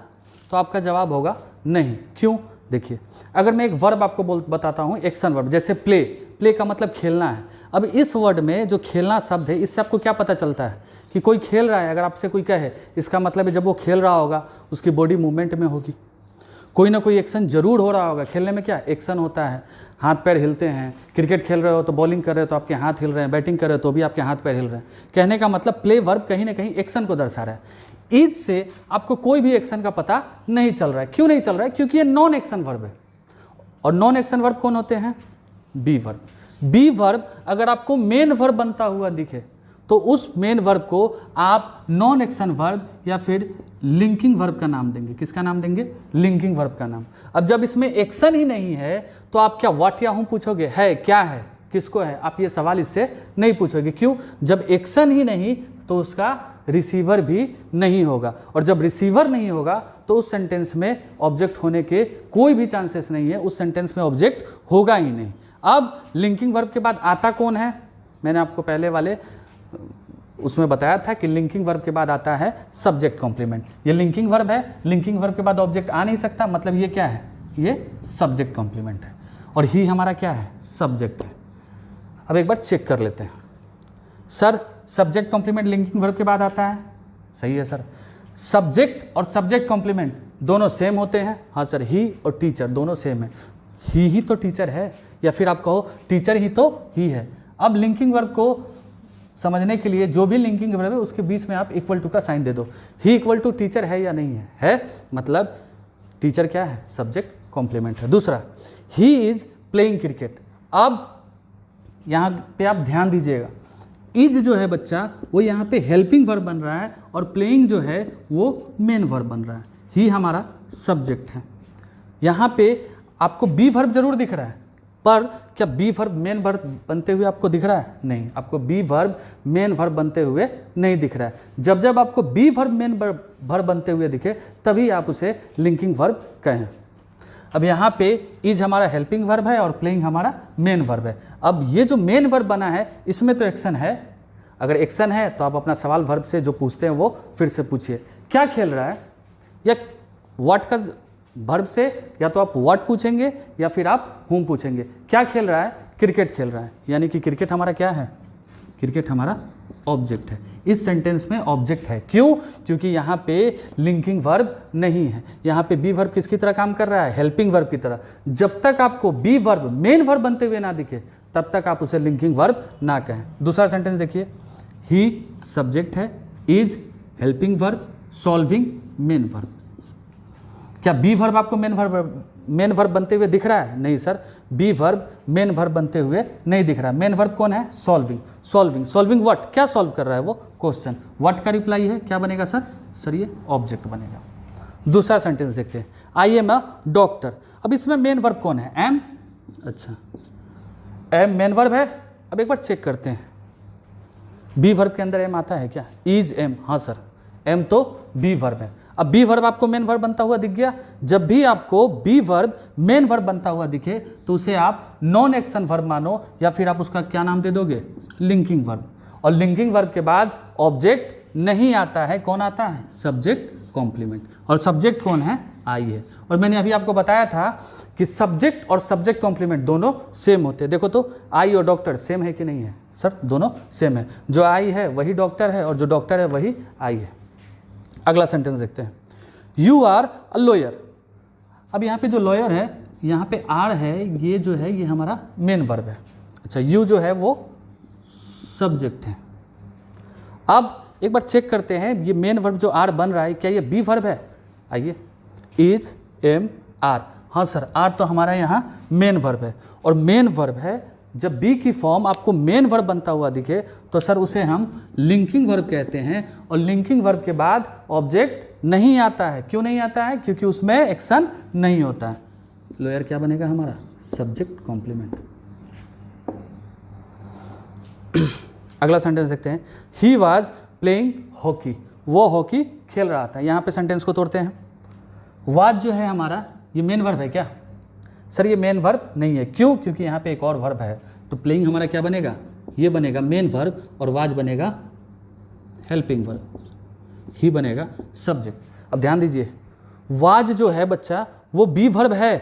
तो आपका जवाब होगा नहीं। क्यों? देखिए, अगर मैं एक वर्ब आपको बताता हूँ, एक्शन वर्ब, जैसे प्ले। प्ले का मतलब खेलना है। अब इस वर्ड में जो खेलना शब्द है, इससे आपको क्या पता चलता है कि कोई खेल रहा है। अगर आपसे कोई कहे, इसका मतलब है जब वो खेल रहा होगा उसकी बॉडी मूवमेंट में होगी, कोई ना कोई एक्शन जरूर हो रहा होगा। खेलने में क्या एक्शन होता है? हाथ पैर हिलते हैं। क्रिकेट खेल रहे हो तो बॉलिंग कर रहे हो तो आपके हाथ हिल रहे हैं, बैटिंग कर रहे हो तो भी आपके हाथ पैर हिल रहे हैं। कहने का मतलब प्ले वर्ब कहीं ना कहीं एक्शन को दर्शा रहा है। इज से आपको कोई भी एक्शन का पता नहीं चल रहा है। क्यों नहीं चल रहा है? क्योंकि ये नॉन एक्शन वर्ब है। और नॉन एक्शन वर्ब कौन होते हैं? B verb. बी वर्ब अगर आपको मेन वर्ब बनता हुआ दिखे तो उस मेन वर्ब को आप नॉन एक्शन वर्ब या फिर लिंकिंग वर्ब का नाम देंगे। किसका नाम देंगे? लिंकिंग वर्ब का नाम। अब जब इसमें एक्शन ही नहीं है तो आप क्या व्हाट या हूं पूछोगे? है, क्या है, किसको है? आप ये सवाल इससे नहीं पूछोगे। क्यों? जब एक्शन ही नहीं तो उसका रिसीवर भी नहीं होगा, और जब रिसीवर नहीं होगा तो उस सेंटेंस में ऑब्जेक्ट होने के कोई भी चांसेस नहीं है। उस सेंटेंस में ऑब्जेक्ट होगा ही नहीं। अब लिंकिंग वर्ब के बाद आता कौन है? मैंने आपको पहले वाले उसमें बताया था कि लिंकिंग वर्ब के बाद आता है सब्जेक्ट कॉम्प्लीमेंट। ये लिंकिंग वर्ब है, लिंकिंग वर्ब के बाद ऑब्जेक्ट आ नहीं सकता, मतलब ये क्या है? ये सब्जेक्ट कॉम्प्लीमेंट है। और ही हमारा क्या है? सब्जेक्ट है। अब एक बार चेक कर लेते हैं। Sir subject complement linking verb के बाद आता है, सही है सर। सब्जेक्ट और सब्जेक्ट कॉम्प्लीमेंट दोनों सेम होते हैं। हाँ सर, ही और टीचर दोनों सेम है। ही तो टीचर है, या फिर आप कहो टीचर ही तो ही है। अब लिंकिंग वर्ब को समझने के लिए जो भी लिंकिंग वर्ब है उसके बीच में आप इक्वल टू का साइन दे दो। ही इक्वल टू टीचर है या नहीं है? है, मतलब टीचर क्या है? सब्जेक्ट कॉम्प्लीमेंट है। दूसरा, ही इज प्लेइंग क्रिकेट। अब यहाँ पे आप ध्यान दीजिएगा, इज जो है बच्चा वो यहाँ पे हेल्पिंग वर्ब बन रहा है और प्लेइंग जो है वो मेन वर्ब बन रहा है। ही हमारा सब्जेक्ट है। यहाँ पे आपको बी वर्ब जरूर दिख रहा है, पर क्या बी वर्ब मेन वर्ब बनते हुए आपको दिख रहा है? नहीं, आपको बी वर्ब मेन वर्ब बनते हुए नहीं दिख रहा है। जब जब आपको बी वर्ब मेन वर्ब बनते हुए दिखे तभी आप उसे लिंकिंग वर्ब कहें। अब यहाँ पे इज हमारा हेल्पिंग वर्ब है और प्लेइंग हमारा मेन वर्ब है। अब ये जो मेन वर्ब बना है इसमें तो एक्शन है। अगर एक्शन है तो आप अपना सवाल वर्ब से जो पूछते हैं वो फिर से पूछिए, क्या खेल रहा है? या व्हाट का वर्ब से या तो आप व्हाट पूछेंगे या फिर आप हुम पूछेंगे। क्या खेल रहा है? क्रिकेट खेल रहा है। यानी कि क्रिकेट हमारा क्या है? क्रिकेट हमारा ऑब्जेक्ट है। इस सेंटेंस में ऑब्जेक्ट है। क्यों? क्योंकि यहाँ पे लिंकिंग वर्ब नहीं है। यहाँ पे बी वर्ब किसकी तरह काम कर रहा है? हेल्पिंग वर्ब की तरह। जब तक आपको बी वर्ब मेन वर्ब बनते हुए ना दिखे तब तक आप उसे लिंकिंग वर्ब ना कहें। दूसरा सेंटेंस देखिए, ही सब्जेक्ट है, is helping verb, solving main verb. क्या बी वर्ब आपको मेन वर्ब बनते हुए दिख रहा है? नहीं sir, be verb main verb बनते हुए नहीं दिख रहा है। मेन वर्ब कौन है? सॉल्विंग। Solving what? क्या सॉल्व कर रहा है वो? क्वेश्चन। व्हाट का रिप्लाई है, क्या बनेगा सर? सर ये ऑब्जेक्ट बनेगा। दूसरा सेंटेंस देखते हैं, आई एम अ डॉक्टर। अब इसमें मेन वर्ब कौन है? एम। अच्छा, एम मेन वर्ब है। अब एक बार चेक करते हैं, बी वर्ब के अंदर एम आता है क्या? Is am. हाँ सर, एम तो बी वर्ब है। अब बी वर्ब आपको मेन वर्ब बनता हुआ दिख गया। जब भी आपको बी वर्ब मेन वर्ब बनता हुआ दिखे तो उसे आप नॉन एक्शन वर्ब मानो, या फिर आप उसका क्या नाम दे दोगे? Linking verb. और लिंकिंग वर्ब के बाद ऑब्जेक्ट नहीं आता है। कौन आता है? Subject complement. और सब्जेक्ट कौन है? आई है। और मैंने अभी आपको बताया था कि सब्जेक्ट और सब्जेक्ट कॉम्प्लीमेंट दोनों सेम होते हैं। देखो तो आई और डॉक्टर सेम है कि नहीं है? सर दोनों सेम है, जो आई है वही डॉक्टर है और जो डॉक्टर है वही आई है। अगला सेंटेंस देखते हैं, यू आर अ लॉयर। अब यहाँ पे जो लॉयर है, यहाँ पे आर है, ये जो है ये हमारा मेन वर्ब है। अच्छा, यू जो है वो सब्जेक्ट है। अब एक बार चेक करते हैं, ये मेन वर्ब जो आर बन रहा है, क्या ये बी वर्ब है? आइए, इज, एम, आर। हाँ सर, आर तो हमारा यहाँ मेन वर्ब है, और मेन वर्ब है, जब बी की फॉर्म आपको मेन वर्ब बनता हुआ दिखे तो सर उसे हम लिंकिंग वर्ब कहते हैं, और लिंकिंग वर्ब के बाद ऑब्जेक्ट नहीं आता है। क्यों नहीं आता है? क्योंकि उसमें एक्शन नहीं होता है। लॉयर क्या बनेगा हमारा? Subject complement. अगला सेंटेंस देखते हैं, ही वॉज प्लेइंग हॉकी। वो हॉकी खेल रहा था। यहाँ पे सेंटेंस को तोड़ते हैं। वाज जो है हमारा, ये मेन वर्ब है क्या? सर ये मेन वर्ब नहीं है। क्यों? क्योंकि यहाँ पे एक और वर्ब है। तो प्लेइंग हमारा क्या बनेगा? ये बनेगा मेन वर्ब, और वाज बनेगा हेल्पिंग वर्ब, ही बनेगा सब्जेक्ट। अब ध्यान दीजिए, वाज जो है बच्चा वो बी वर्ब है,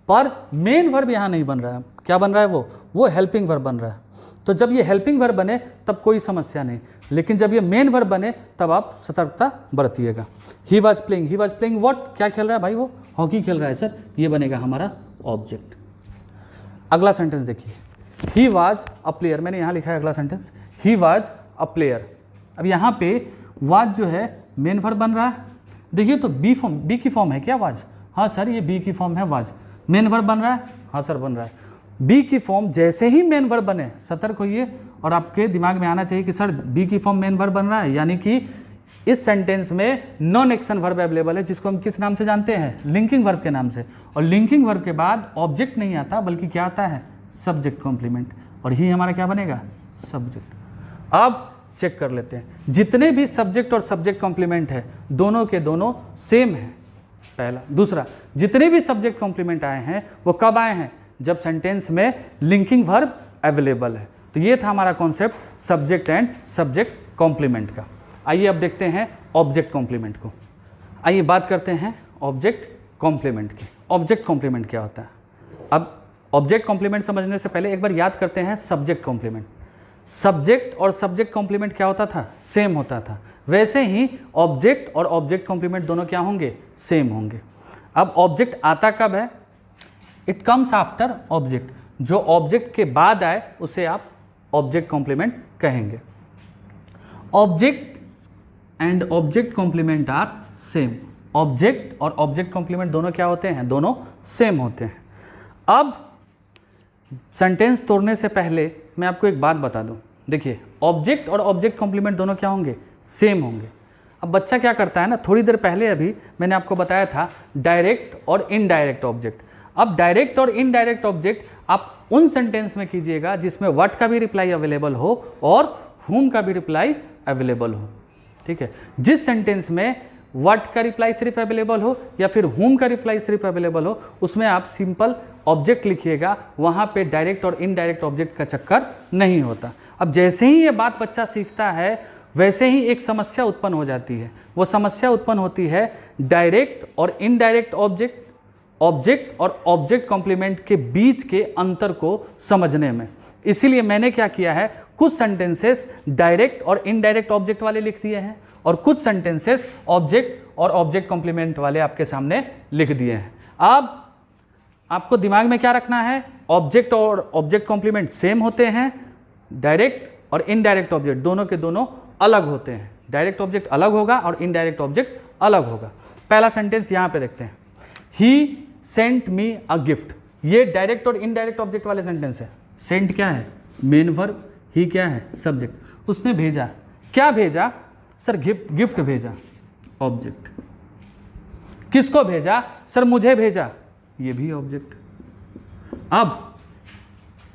पर मेन वर्ब यहाँ नहीं बन रहा है। क्या बन रहा है? वो हेल्पिंग वर्ब बन रहा है। तो जब ये हेल्पिंग वर्ब बने तब कोई समस्या नहीं, लेकिन जब ये मेन वर्ब बने तब आप सतर्कता बरतिएगा। He was playing what? क्या खेल रहा है भाई? वो हॉकी खेल रहा है सर, ये बनेगा हमारा ऑब्जेक्ट। अगला सेंटेंस देखिए, ही वॉज अ प्लेयर। मैंने यहाँ लिखा है अगला sentence, he was a player. अब यहाँ पे वाज जो है मेन वर्ब बन रहा है। देखिए तो बी की फॉर्म है क्या वाज? हाँ सर, ये बी की फॉर्म है वाज। मेन वर्ब बन रहा है? हाँ सर बन रहा है। बी की फॉर्म जैसे ही मेन वर्ब बने, सतर्क होइए, और आपके दिमाग में आना चाहिए कि सर बी की फॉर्म मेन वर्ब बन रहा है, यानी कि इस सेंटेंस में नॉन एक्शन वर्ब अवेलेबल है, जिसको हम किस नाम से जानते हैं? लिंकिंग वर्ब के नाम से। और लिंकिंग वर्ब के बाद ऑब्जेक्ट नहीं आता, बल्कि क्या आता है? सब्जेक्ट कॉम्प्लीमेंट, और ही हमारा क्या बनेगा? सब्जेक्ट। अब चेक कर लेते हैं, जितने भी सब्जेक्ट और सब्जेक्ट कॉम्प्लीमेंट है दोनों के दोनों सेम है, पहला। दूसरा, जितने भी सब्जेक्ट कॉम्प्लीमेंट आए हैं वो कब आए हैं? जब सेंटेंस में लिंकिंग वर्ब अवेलेबल है। तो ये था हमारा concept subject and subject complement का। आइए अब देखते हैं ऑब्जेक्ट कॉम्प्लीमेंट को। आइए बात करते हैं ऑब्जेक्ट कॉम्प्लीमेंट की। ऑब्जेक्ट कॉम्प्लीमेंट क्या होता है? अब ऑब्जेक्ट कॉम्प्लीमेंट समझने से पहले एक बार याद करते हैं सब्जेक्ट कॉम्प्लीमेंट। सब्जेक्ट और सब्जेक्ट कॉम्प्लीमेंट क्या होता था? सेम होता था। वैसे ही ऑब्जेक्ट और ऑब्जेक्ट कॉम्प्लीमेंट दोनों क्या होंगे? सेम होंगे। अब ऑब्जेक्ट आता कब है? It comes after object. जो ऑब्जेक्ट के बाद आए उसे आप ऑब्जेक्ट कॉम्प्लीमेंट कहेंगे। Object and object complement are same. Object और ऑब्जेक्ट कॉम्प्लीमेंट दोनों क्या होते हैं? दोनों सेम होते हैं। अब सेंटेंस तोड़ने से पहले मैं आपको एक बात बता दूं। देखिए, ऑब्जेक्ट और ऑब्जेक्ट कॉम्प्लीमेंट दोनों क्या होंगे? सेम होंगे। अब बच्चा क्या करता है ना, थोड़ी देर पहले अभी मैंने आपको बताया था डायरेक्ट और इनडायरेक्ट ऑब्जेक्ट। अब डायरेक्ट और इनडायरेक्ट ऑब्जेक्ट आप उन सेंटेंस में कीजिएगा जिसमें व्हाट का भी रिप्लाई अवेलेबल हो और whom का भी रिप्लाई अवेलेबल हो। ठीक है, जिस सेंटेंस में व्हाट का रिप्लाई सिर्फ अवेलेबल हो या फिर whom का रिप्लाई सिर्फ अवेलेबल हो, उसमें आप सिंपल ऑब्जेक्ट लिखिएगा। वहाँ पे डायरेक्ट और इनडायरेक्ट ऑब्जेक्ट का चक्कर नहीं होता। अब जैसे ही ये बात बच्चा सीखता है वैसे ही एक समस्या उत्पन्न हो जाती है। वो समस्या उत्पन्न होती है डायरेक्ट और इनडायरेक्ट ऑब्जेक्ट, ऑब्जेक्ट और ऑब्जेक्ट कॉम्प्लीमेंट के बीच के अंतर को समझने में। इसीलिए मैंने क्या किया है, कुछ सेंटेंसेस डायरेक्ट और इनडायरेक्ट ऑब्जेक्ट वाले लिख दिए हैं और कुछ सेंटेंसेस ऑब्जेक्ट और ऑब्जेक्ट कॉम्प्लीमेंट वाले आपके सामने लिख दिए हैं। अब आपको दिमाग में क्या रखना है? ऑब्जेक्ट और ऑब्जेक्ट कॉम्प्लीमेंट सेम होते हैं, डायरेक्ट और इनडायरेक्ट ऑब्जेक्ट दोनों के दोनों अलग होते हैं। डायरेक्ट ऑब्जेक्ट अलग होगा और इनडायरेक्ट ऑब्जेक्ट अलग होगा। पहला सेंटेंस यहाँ पे देखते हैं, ही सेंट मी अ गिफ्ट। ये डायरेक्ट और इनडायरेक्ट ऑब्जेक्ट वाले सेंटेंस है। सेंट क्या है? मेन वर्ब, ही क्या है? सब्जेक्ट। उसने भेजा, क्या भेजा? सर गिफ्ट भेजा, ऑब्जेक्ट। किसको भेजा? सर मुझे भेजा, ये भी ऑब्जेक्ट। अब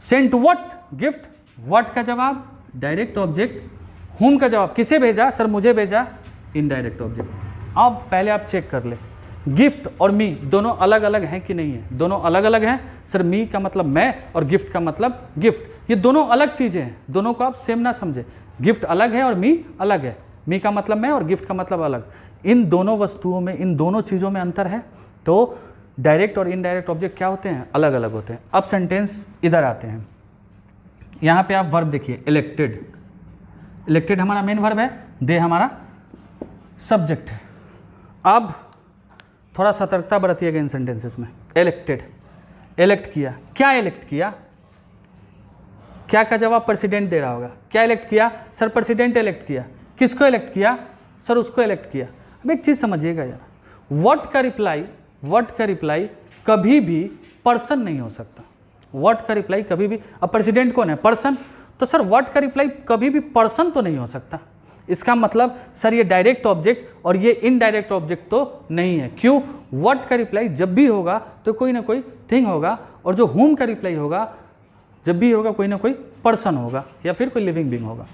सेंट व्हाट? गिफ्ट। व्हाट का जवाब डायरेक्ट ऑब्जेक्ट, हुम का जवाब किसे भेजा? सर मुझे भेजा, इनडायरेक्ट ऑब्जेक्ट। अब पहले आप चेक कर ले, गिफ्ट और मी दोनों अलग अलग हैं कि नहीं है? दोनों अलग अलग हैं। सर मी का मतलब मैं और गिफ्ट का मतलब गिफ्ट, ये दोनों अलग चीज़ें हैं। दोनों को आप सेम ना समझे। गिफ्ट अलग है और मी अलग है। मी का मतलब मैं और गिफ्ट का मतलब अलग। इन दोनों वस्तुओं में, इन दोनों चीज़ों में अंतर है। तो डायरेक्ट और इनडायरेक्ट ऑब्जेक्ट क्या होते हैं? अलग अलग होते हैं। अब सेंटेंस इधर आते हैं, यहाँ पे आप वर्ब देखिए इलेक्टेड, इलेक्टेड हमारा मेन वर्ब है, दे हमारा सब्जेक्ट है। अब थोड़ा सतर्कता बरतिएगा इन सेंटेंसेस में। इलेक्टेड, इलेक्ट किया, क्या इलेक्ट किया, क्या का जवाब प्रेसिडेंट दे रहा होगा। क्या इलेक्ट किया सर, प्रेसिडेंट इलेक्ट किया। किसको इलेक्ट किया सर, उसको इलेक्ट किया। अब एक चीज़ समझिएगा यार, व्हाट का रिप्लाई कभी भी पर्सन नहीं हो सकता। व्हाट का रिप्लाई कभी भी, अब प्रेसिडेंट कौन है, पर्सन, तो सर व्हाट का रिप्लाई कभी भी पर्सन तो नहीं हो सकता। इसका मतलब सर ये डायरेक्ट ऑब्जेक्ट और ये इनडायरेक्ट ऑब्जेक्ट तो नहीं है। क्यों, व्हाट का रिप्लाई जब भी होगा तो कोई ना कोई थिंग होगा, और जो whom का रिप्लाई होगा जब भी होगा कोई ना कोई पर्सन होगा या फिर कोई लिविंग बीइंग होगा।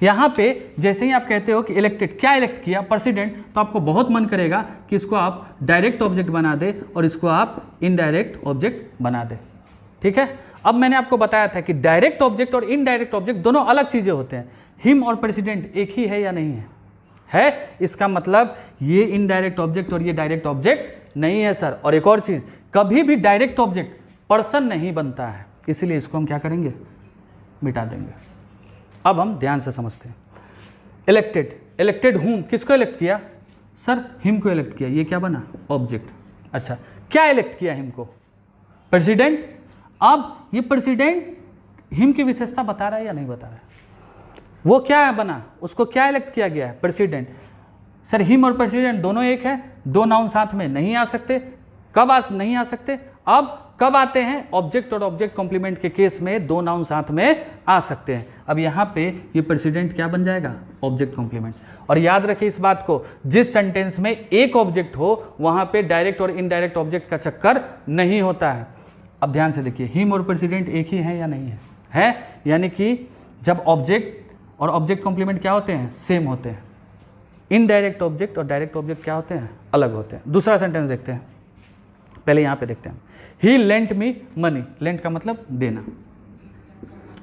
यहाँ पे जैसे ही आप कहते हो कि इलेक्टेड, क्या इलेक्ट किया, प्रेसिडेंट, तो आपको बहुत मन करेगा कि इसको आप डायरेक्ट ऑब्जेक्ट बना दे और इसको आप इनडायरेक्ट ऑब्जेक्ट बना दे। ठीक है, अब मैंने आपको बताया था कि डायरेक्ट ऑब्जेक्ट और इनडायरेक्ट ऑब्जेक्ट दोनों अलग चीज़ें होते हैं। हिम और प्रेसिडेंट एक ही है या नहीं है, है, इसका मतलब ये इनडायरेक्ट ऑब्जेक्ट और ये डायरेक्ट ऑब्जेक्ट नहीं है सर। और एक और चीज़, कभी भी डायरेक्ट ऑब्जेक्ट पर्सन नहीं बनता है, इसीलिए इसको हम क्या करेंगे, मिटा देंगे। अब हम ध्यान से समझते हैं। इलेक्टेड, इलेक्टेड हूम, किसको इलेक्ट किया सर, हिम को इलेक्ट किया, ये क्या बना, ऑब्जेक्ट। अच्छा, क्या इलेक्ट किया हिम को, प्रेसिडेंट। अब ये प्रेसिडेंट हिम की विशेषता बता रहा है या नहीं बता रहा है, वो क्या बना, उसको क्या इलेक्ट किया गया है, प्रेसिडेंट। सर हिम और प्रेसिडेंट दोनों एक है, दो नाउन साथ में नहीं आ सकते। कब नहीं आ सकते, अब कब आते हैं, ऑब्जेक्ट और ऑब्जेक्ट कॉम्प्लीमेंट के केस में दो नाउन साथ में आ सकते हैं। अब यहाँ पे ये प्रेसिडेंट क्या बन जाएगा, ऑब्जेक्ट कॉम्प्लीमेंट। और याद रखिए इस बात को, जिस सेंटेंस में एक ऑब्जेक्ट हो वहाँ पे डायरेक्ट और इनडायरेक्ट ऑब्जेक्ट का चक्कर नहीं होता है। अब ध्यान से देखिए, हिम और प्रेसिडेंट एक ही है या नहीं है, है, यानी कि जब ऑब्जेक्ट और ऑब्जेक्ट कॉम्प्लीमेंट क्या होते हैं, सेम होते हैं। इनडायरेक्ट ऑब्जेक्ट और डायरेक्ट ऑब्जेक्ट क्या होते हैं, अलग होते हैं। दूसरा सेंटेंस देखते हैं, पहले यहाँ पे देखते हैं। ही लेंट मी मनी, लेंट का मतलब देना,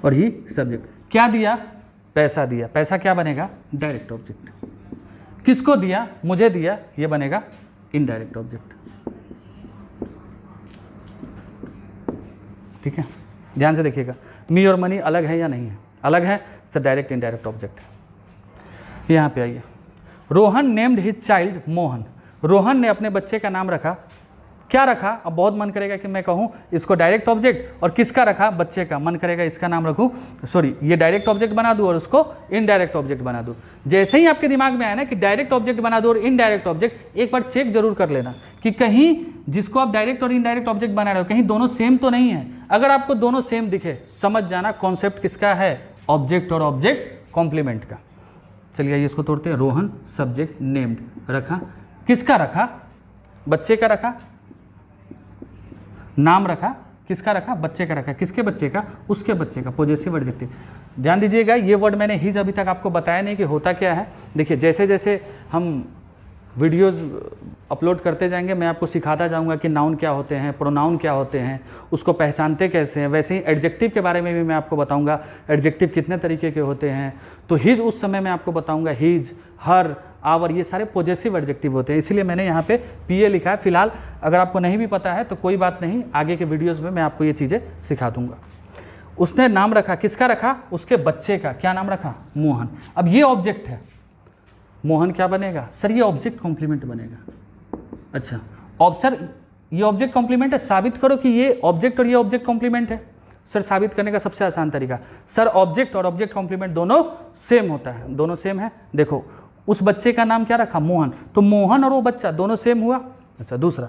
और ही सब्जेक्ट, क्या दिया, पैसा दिया। पैसा क्या बनेगा, डायरेक्ट ऑब्जेक्ट। किसको दिया, मुझे दिया, ये बनेगा इनडायरेक्ट ऑब्जेक्ट। ठीक है, ध्यान से देखिएगा, मी और मनी अलग है या नहीं है, अलग है, सर डायरेक्ट इनडायरेक्ट ऑब्जेक्ट है। यहाँ पे आइए, Rohan named his child Mohan, Rohan ने अपने बच्चे का नाम रखा, क्या रखा। अब बहुत मन करेगा कि मैं कहूँ इसको डायरेक्ट ऑब्जेक्ट, और किसका रखा, बच्चे का। मन करेगा इसका नाम रखूँ, सॉरी ये डायरेक्ट ऑब्जेक्ट बना दूँ और उसको इनडायरेक्ट ऑब्जेक्ट बना दूँ। जैसे ही आपके दिमाग में आया ना कि डायरेक्ट ऑब्जेक्ट बना दूँ और इनडायरेक्ट ऑब्जेक्ट, एक बार चेक जरूर कर लेना कि कहीं जिसको आप डायरेक्ट और इनडायरेक्ट ऑब्जेक्ट बना रहे हो कहीं दोनों सेम तो नहीं है। अगर आपको दोनों सेम दिखे, समझ जाना कॉन्सेप्ट किसका है, ऑब्जेक्ट और ऑब्जेक्ट कॉम्प्लीमेंट का। चलिए ये इसको तोड़ते हैं। रोहन सब्जेक्ट नेम्ड रखा, किसका रखा, बच्चे का रखा। नाम रखा, किसका रखा, बच्चे का रखा। किसके बच्चे का, उसके बच्चे का, पॉजेसिव एडजेक्टिव। ध्यान दीजिएगा, ये वर्ड मैंने हिज अभी तक आपको बताया नहीं कि होता क्या है। देखिए जैसे जैसे हम वीडियोस अपलोड करते जाएंगे मैं आपको सिखाता जाऊंगा कि नाउन क्या होते हैं, प्रोनाउन क्या होते हैं, उसको पहचानते कैसे हैं। वैसे ही एडजेक्टिव के बारे में भी मैं आपको बताऊंगा, एडजेक्टिव कितने तरीके के होते हैं। तो हिज उस समय मैं आपको बताऊंगा, हिज, हर, आवर, ये सारे पॉजेसिव एडजेक्टिव होते हैं। इसलिए मैंने यहाँ पे पीए लिखा है। फिलहाल अगर आपको नहीं भी पता है तो कोई बात नहीं, आगे के वीडियोज़ में मैं आपको ये चीज़ें सिखा दूँगा। उसने नाम रखा, किसका रखा, उसके बच्चे का। क्या नाम रखा, मोहन। अब ये ऑब्जेक्ट है, मोहन क्या बनेगा, सर ये ऑब्जेक्ट कॉम्प्लीमेंट बनेगा। अच्छा, सर ये ऑब्जेक्ट कॉम्प्लीमेंट है, साबित करो कि ये ऑब्जेक्ट और ये ऑब्जेक्ट कॉम्प्लीमेंट है। सर साबित करने का सबसे आसान तरीका, सर ऑब्जेक्ट और ऑब्जेक्ट कॉम्प्लीमेंट दोनों सेम होता है। दोनों सेम है, देखो उस बच्चे का नाम क्या रखा, मोहन, तो मोहन और वो बच्चा दोनों सेम हुआ। अच्छा, दूसरा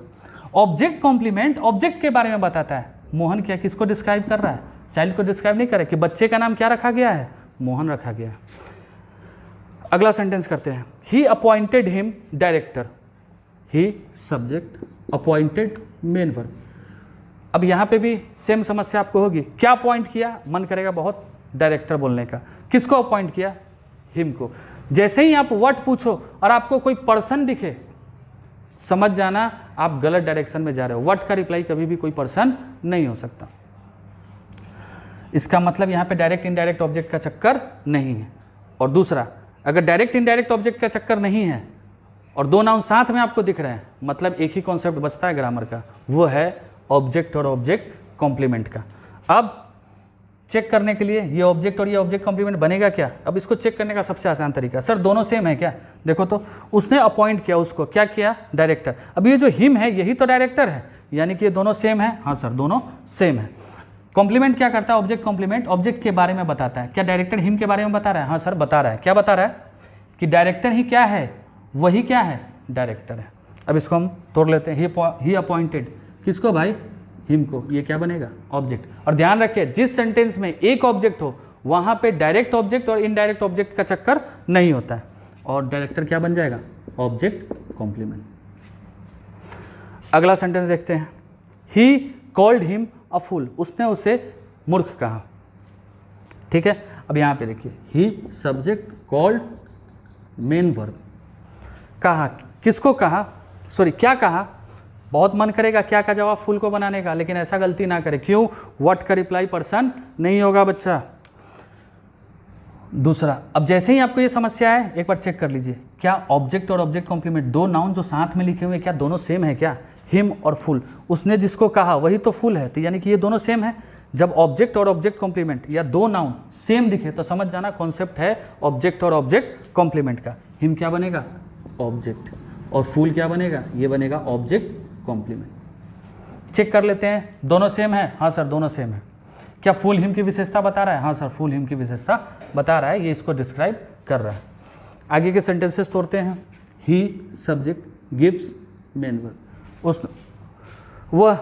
ऑब्जेक्ट कॉम्प्लीमेंट ऑब्जेक्ट के बारे में बताता है। मोहन क्या किसको डिस्क्राइब कर रहा है, चाइल्ड को डिस्क्राइब नहीं करे कि बच्चे का नाम क्या रखा गया है, मोहन रखा गया है। अगला सेंटेंस करते हैं, ही अपॉइंटेड हिम डायरेक्टर। ही सब्जेक्ट, अपॉइंटेड मेन वर्ब। अब यहाँ पे भी सेम समस्या आपको होगी, क्या अपॉइंट किया, मन करेगा बहुत डायरेक्टर बोलने का। किसको अपॉइंट किया, हिम को। जैसे ही आप व्हाट पूछो और आपको कोई पर्सन दिखे, समझ जाना आप गलत डायरेक्शन में जा रहे हो। व्हाट का रिप्लाई कभी भी कोई पर्सन नहीं हो सकता। इसका मतलब यहाँ पे डायरेक्ट इनडायरेक्ट ऑब्जेक्ट का चक्कर नहीं है। और दूसरा, अगर डायरेक्ट इनडायरेक्ट ऑब्जेक्ट का चक्कर नहीं है और दो नाउन साथ में आपको दिख रहे हैं, मतलब एक ही कॉन्सेप्ट बचता है ग्रामर का, वो है ऑब्जेक्ट और ऑब्जेक्ट कॉम्प्लीमेंट का। अब चेक करने के लिए ये ऑब्जेक्ट और ये ऑब्जेक्ट कॉम्प्लीमेंट बनेगा क्या? अब इसको चेक करने का सबसे आसान तरीका, सर दोनों सेम है क्या? देखो तो उसने अपॉइंट किया उसको, क्या किया? डायरेक्टर। अब ये जो हिम है यही तो डायरेक्टर है, यानी कि ये दोनों सेम है। हाँ सर दोनों सेम है। कॉम्प्लीमेंट क्या करता है? ऑब्जेक्ट कॉम्प्लीमेंट ऑब्जेक्ट के बारे में बताता है। क्या डायरेक्टर हिम के बारे में बता रहा है? हाँ सर बता रहा है। क्या बता रहा है? कि डायरेक्टर ही क्या है? वही क्या है? डायरेक्टर है। अब इसको हम तोड़ लेते हैं। ही अपॉइंटेड, किसको भाई? हिम को। ये क्या बनेगा? ऑब्जेक्ट। और ध्यान रखिए जिस सेंटेंस में एक ऑब्जेक्ट हो वहां पे डायरेक्ट ऑब्जेक्ट और इनडायरेक्ट ऑब्जेक्ट का चक्कर नहीं होता है, और डायरेक्टर क्या बन जाएगा? Object complement. अगला सेंटेंस देखते हैं। ही कॉल्ड हिम अ फूल, उसने उसे मूर्ख कहा। ठीक है, अब यहां पे देखिए, he subject called main verb, कहा, किसको कहा? सॉरी क्या कहा? बहुत मन करेगा क्या का जवाब फूल को बनाने का, लेकिन ऐसा गलती ना करे। क्यों? व्हाट का रिप्लाई पर्सन नहीं होगा बच्चा। दूसरा, अब जैसे ही आपको ये समस्या है एक बार चेक कर लीजिए, क्या ऑब्जेक्ट और ऑब्जेक्ट कॉम्प्लीमेंट, दो नाउन जो साथ में लिखे हुए क्या दोनों सेम है क्या? हिम और फूल, उसने जिसको कहा वही तो फूल है, तो यानी कि ये दोनों सेम है। जब ऑब्जेक्ट और ऑब्जेक्ट कॉम्प्लीमेंट या दो नाउन सेम दिखे तो समझ जाना कॉन्सेप्ट है ऑब्जेक्ट और ऑब्जेक्ट कॉम्प्लीमेंट का। हिम क्या बनेगा? ऑब्जेक्ट, और फूल क्या बनेगा? ये बनेगा ऑब्जेक्ट कॉम्प्लीमेंट। चेक कर लेते हैं, दोनों सेम है? हाँ सर दोनों सेम है। क्या फूल हिम की विशेषता बता रहा है? हाँ सर फूल हिम की विशेषता बता रहा है, ये इसको डिस्क्राइब कर रहा है। आगे के सेंटेंसेस तोड़ते हैं। ही सब्जेक्ट गिव्स मेन वर्ब, उस वह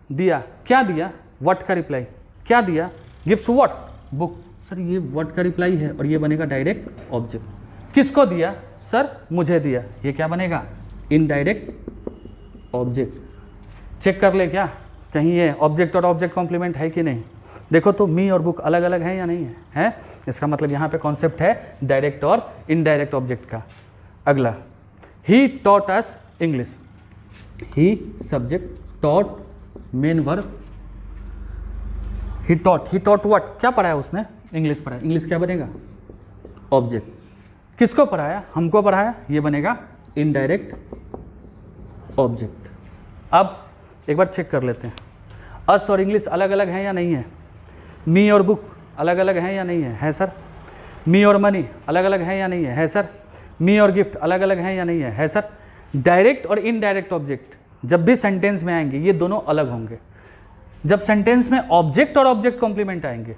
दिया, क्या दिया? व्हाट का रिप्लाई, क्या दिया? Gives what? बुक। सर ये व्हाट का रिप्लाई है और ये बनेगा डायरेक्ट ऑब्जेक्ट। किसको दिया? सर मुझे दिया, ये क्या बनेगा? Indirect object. चेक कर ले क्या कहीं ये ऑब्जेक्ट और ऑब्जेक्ट कॉम्प्लीमेंट है कि नहीं। देखो तो मी और बुक अलग अलग है या नहीं है? है। इसका मतलब यहाँ पे कॉन्सेप्ट है डायरेक्ट और इनडायरेक्ट ऑब्जेक्ट का। अगला, he taught us English, he subject taught main verb, he taught what? क्या पढ़ाया उसने? इंग्लिश पढ़ाया। इंग्लिश क्या बनेगा? ऑब्जेक्ट। किसको पढ़ाया? हमको पढ़ाया, ये बनेगा इनडायरेक्ट ऑब्जेक्ट। अब एक बार चेक कर लेते हैं, अस और इंग्लिश अलग अलग हैं या नहीं है? मी और बुक अलग अलग हैं या नहीं है? है सर। मी और मनी अलग अलग हैं या नहीं है? है सर। मी और गिफ्ट अलग अलग हैं या नहीं है? है सर। डायरेक्ट और इनडायरेक्ट ऑब्जेक्ट जब भी सेंटेंस में आएंगे ये दोनों अलग होंगे। जब सेंटेंस में ऑब्जेक्ट और ऑब्जेक्ट कॉम्प्लीमेंट आएंगे,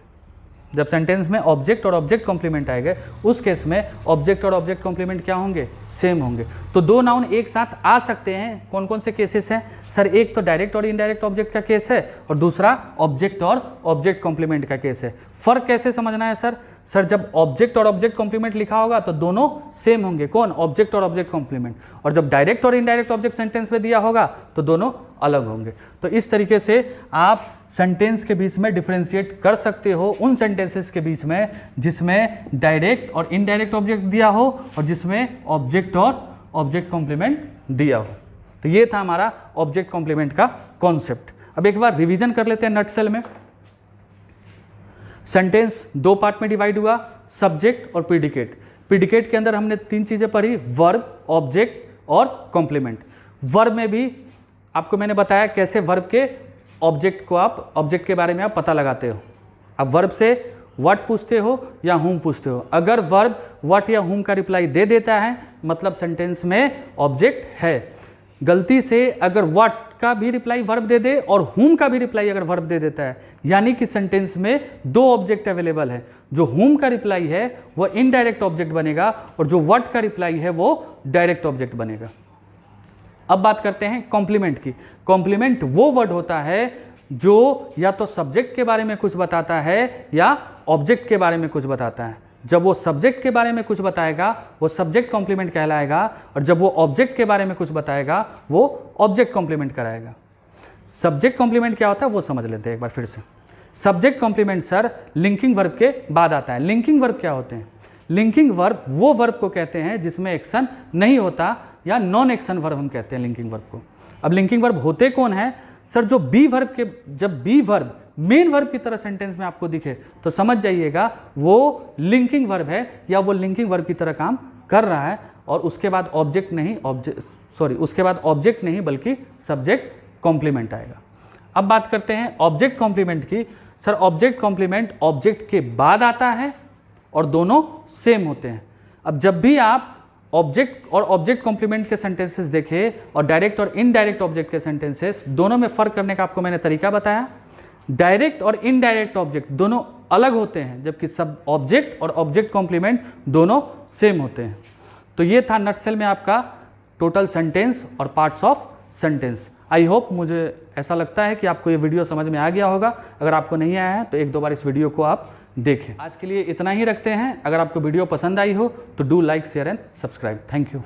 जब सेंटेंस में ऑब्जेक्ट और ऑब्जेक्ट कॉम्प्लीमेंट आएंगे उस केस में ऑब्जेक्ट और ऑब्जेक्ट कॉम्प्लीमेंट क्या होंगे? सेम होंगे। तो दो नाउन एक साथ आ सकते हैं। कौन कौन से केसेस हैं सर? एक तो डायरेक्ट और इनडायरेक्ट ऑब्जेक्ट का केस है और दूसरा ऑब्जेक्ट और ऑब्जेक्ट कॉम्प्लीमेंट का केस है। फर्क कैसे समझना है सर? सर जब ऑब्जेक्ट और ऑब्जेक्ट कॉम्प्लीमेंट लिखा होगा तो दोनों सेम होंगे। कौन? ऑब्जेक्ट और ऑब्जेक्ट कॉम्प्लीमेंट। और जब डायरेक्ट और इनडायरेक्ट ऑब्जेक्ट सेंटेंस में दिया होगा तो दोनों अलग होंगे। तो इस तरीके से आप सेंटेंस के बीच में डिफरेंशिएट कर सकते हो उन सेंटेंसेस के बीच में जिसमें डायरेक्ट और इनडायरेक्ट ऑब्जेक्ट दिया हो और जिसमें ऑब्जेक्ट और ऑब्जेक्ट कॉम्प्लीमेंट दिया हो। तो ये था हमारा ऑब्जेक्ट कॉम्प्लीमेंट का कॉन्सेप्ट। अब एक बार रिवीजन कर लेते हैं नटसेल में। सेंटेंस दो पार्ट में डिवाइड हुआ, सब्जेक्ट और प्रीडिकेट। प्रीडिकेट के अंदर हमने तीन चीजें पढ़ी, वर्ब, ऑब्जेक्ट और कॉम्प्लीमेंट। वर्ब में भी आपको मैंने बताया कैसे वर्ब के ऑब्जेक्ट को आप ऑब्जेक्ट के बारे में आप पता लगाते हो। अब वर्ब से व्हाट पूछते हो या हुम पूछते हो। अगर वर्ब व्हाट या हुम का रिप्लाई दे देता है मतलब सेंटेंस में ऑब्जेक्ट है। गलती से अगर व्हाट का भी रिप्लाई वर्ब दे दे और हुम का भी रिप्लाई अगर वर्ब दे देता है यानी कि सेंटेंस में दो ऑब्जेक्ट अवेलेबल है। जो हुम का रिप्लाई है वो इनडायरेक्ट ऑब्जेक्ट बनेगा और जो व्हाट का रिप्लाई है वो डायरेक्ट ऑब्जेक्ट बनेगा। अब बात करते हैं कॉम्प्लीमेंट की। कॉम्प्लीमेंट वो वर्ड होता है जो या तो सब्जेक्ट के बारे में कुछ बताता है या ऑब्जेक्ट के बारे में कुछ बताता है। जब वो सब्जेक्ट के बारे में कुछ बताएगा वो सब्जेक्ट कॉम्प्लीमेंट कहलाएगा और जब वो ऑब्जेक्ट के बारे में कुछ बताएगा वो ऑब्जेक्ट कॉम्प्लीमेंट कराएगा। सब्जेक्ट कॉम्प्लीमेंट क्या होता है वो समझ लेते हैं एक बार फिर से। Subject complement sir linking verb के बाद आता है। लिंकिंग वर्ब क्या होते हैं? लिंकिंग वर्ब वो वर्ब को कहते हैं जिसमें एक्शन नहीं होता या नॉन एक्शन वर्ब हम कहते हैं लिंकिंग वर्ब को। अब लिंकिंग वर्ब होते कौन है सर? जो बी वर्ब के, जब बी वर्ब मेन वर्ब की तरह सेंटेंस में आपको दिखे तो समझ जाइएगा वो लिंकिंग वर्ब है या वो लिंकिंग वर्ब की तरह काम कर रहा है और उसके बाद ऑब्जेक्ट नहीं उसके बाद ऑब्जेक्ट नहीं बल्कि सब्जेक्ट कॉम्प्लीमेंट आएगा। अब बात करते हैं ऑब्जेक्ट कॉम्प्लीमेंट की। सर ऑब्जेक्ट कॉम्प्लीमेंट ऑब्जेक्ट के बाद आता है और दोनों सेम होते हैं। अब जब भी आप ऑब्जेक्ट और ऑब्जेक्ट कॉम्प्लीमेंट के सेंटेंसेस देखें और डायरेक्ट और इनडायरेक्ट ऑब्जेक्ट के सेंटेंसेस, दोनों में फ़र्क करने का आपको मैंने तरीका बताया। डायरेक्ट और इनडायरेक्ट ऑब्जेक्ट दोनों अलग होते हैं, जबकि सब ऑब्जेक्ट और ऑब्जेक्ट कॉम्प्लीमेंट दोनों सेम होते हैं। तो ये था नटसेल में आपका टोटल सेंटेंस और parts of sentence. I hope, मुझे ऐसा लगता है कि आपको ये वीडियो समझ में आ गया होगा। अगर आपको नहीं आया है तो एक दो बार इस वीडियो को आप देखें। आज के लिए इतना ही रखते हैं। अगर आपको वीडियो पसंद आई हो तो do like, share and subscribe. Thank you.